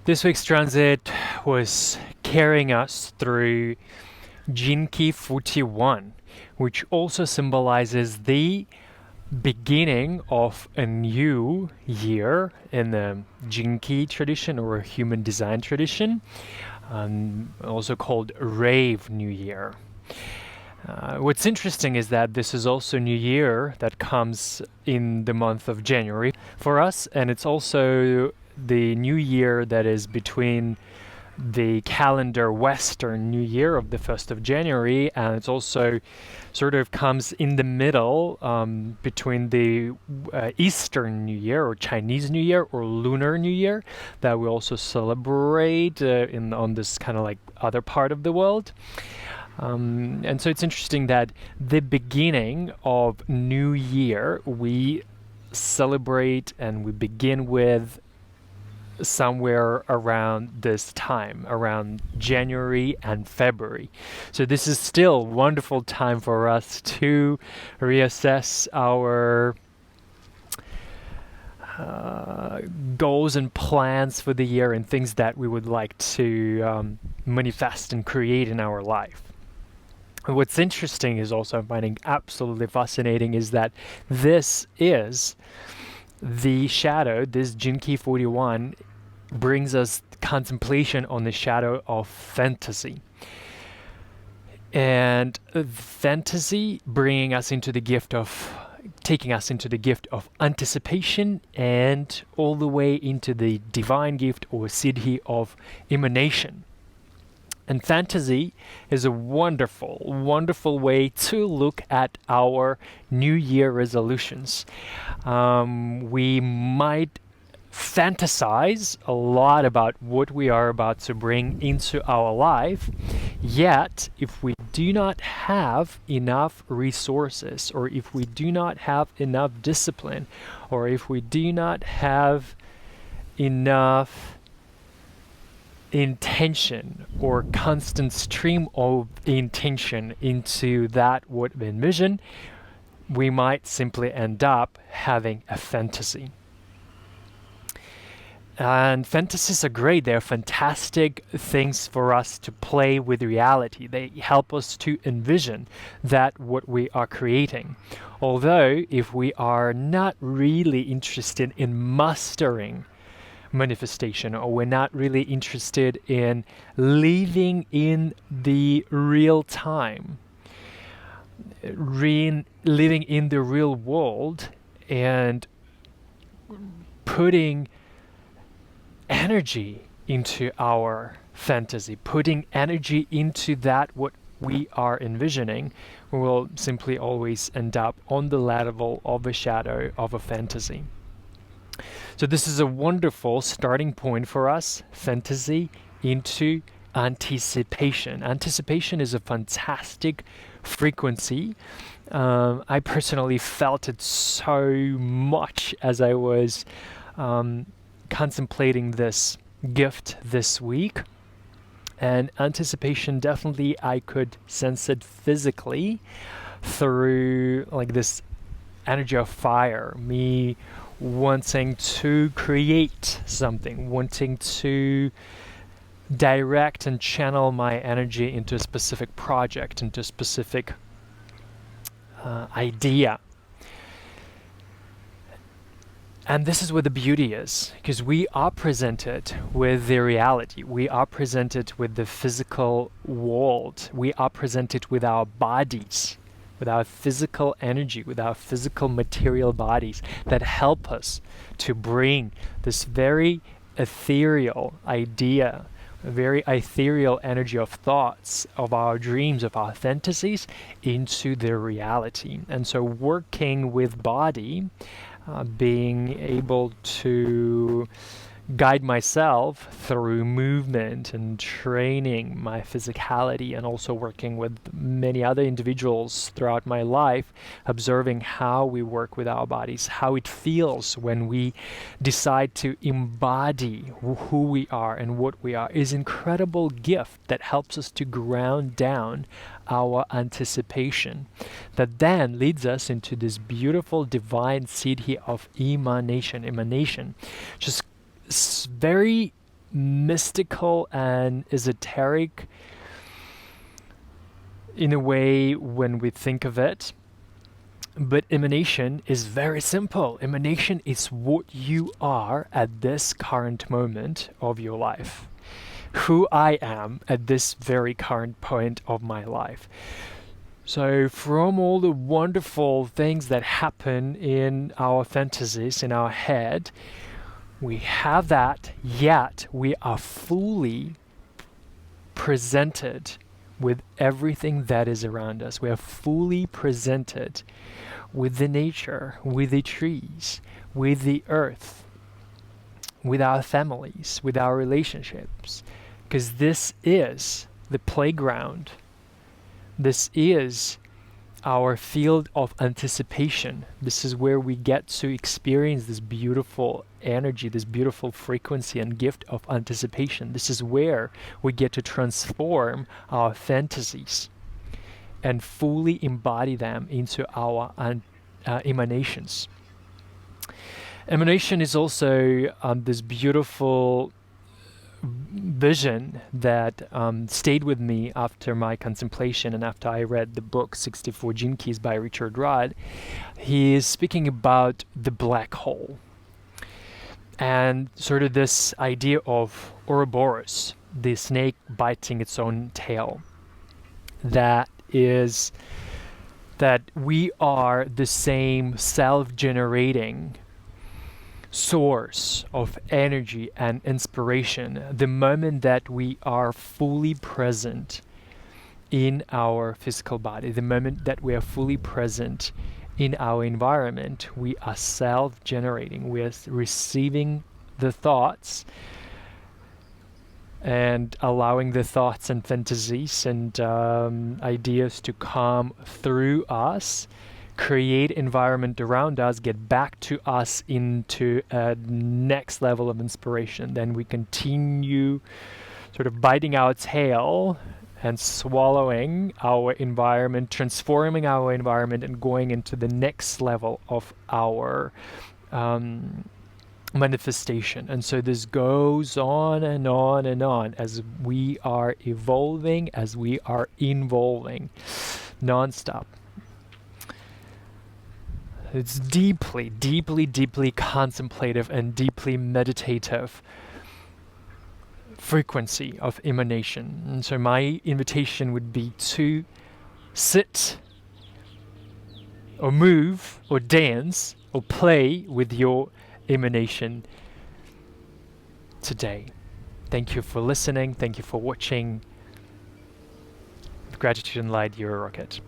This week's transit was carrying us through Jinki 41, which also symbolizes the beginning of a new year in the Jinki tradition or human design tradition, also called Rave New Year. What's interesting is that this is also New Year that comes in the month of January for us, and it's also the New Year that is between the calendar Western New Year of the 1st of January, and it's also sort of comes in the middle between the Eastern New Year or Chinese New Year or Lunar New Year that we also celebrate on this kind of like other part of the world. And so it's interesting that the beginning of New Year we celebrate and we begin with somewhere around this time, around January and February. So this is still a wonderful time for us to reassess our goals and plans for the year and things that we would like to manifest and create in our life. What's interesting is also I'm finding absolutely fascinating is that this is the shadow, this Jinki 41 brings us contemplation on the shadow of fantasy. And fantasy bringing us into the gift of, taking us into the gift of anticipation and all the way into the divine gift or siddhi of emanation. And fantasy is a wonderful, wonderful way to look at our New Year resolutions. We might fantasize a lot about what we are about to bring into our life, yet if we do not have enough resources, or if we do not have enough discipline, or if we do not have enough intention or constant stream of intention into that what we envision, we might simply end up having a fantasy. And fantasies are great. They're fantastic things for us to play with reality. They help us to envision that what we are creating. Although if we are not really interested in mastering manifestation, or we're not really interested in living in the real time, living in the real world and putting energy into our fantasy, putting energy into that what we are envisioning, we will simply always end up on the level of a shadow of a fantasy. So this is a wonderful starting point for us, fantasy into anticipation. Anticipation is a fantastic frequency. I personally felt it so much as I was contemplating this gift this week. And anticipation, definitely I could sense it physically through like this energy of fire, me wanting to create something, wanting to direct and channel my energy into a specific project, into a specific idea. And this is where the beauty is, because we are presented with the reality. We are presented with the physical world. We are presented with our bodies, with our physical energy, with our physical material bodies that help us to bring this very ethereal idea, a very ethereal energy of thoughts, of our dreams, of our fantasies into the reality. And so working with body, being able to guide myself through movement and training my physicality, and also working with many other individuals throughout my life, observing how we work with our bodies, how it feels when we decide to embody who we are and what we are, is incredible gift that helps us to ground down our anticipation, that then leads us into this beautiful divine siddhi of emanation, just very mystical and esoteric in a way when we think of it. But emanation is very simple. Emanation is what you are at this current moment of your life. Who I am at this very current point of my life. So from all the wonderful things that happen in our fantasies, in our head, we have that, yet we are fully presented with everything that is around us. We are fully presented with the nature, with the trees, with the earth, with our families, with our relationships. Because this is the playground. This is our field of anticipation. This is where we get to experience this beautiful energy, this beautiful frequency and gift of anticipation. This is where we get to transform our fantasies and fully embody them into our emanations. Emanation is also this beautiful vision that stayed with me after my contemplation and after I read the book 64 Gene Keys by Richard Rudd. He is speaking about the black hole and sort of this idea of Ouroboros, the snake biting its own tail. That is that we are the same self-generating source of energy and inspiration the moment that we are fully present in our physical body, the moment that we are fully present in our environment. We are self-generating. We are receiving the thoughts and allowing the thoughts and fantasies and ideas to come through us, create environment around us, get back to us into a next level of inspiration. Then we continue sort of biting our tail and swallowing our environment, transforming our environment, and going into the next level of our manifestation. And so this goes on and on and on as we are evolving, as we are involving nonstop. It's deeply, deeply, deeply contemplative and deeply meditative frequency of emanation. And so my invitation would be to sit or move or dance or play with your emanation today. Thank you for listening. Thank you for watching. With gratitude and light, you're a rocket.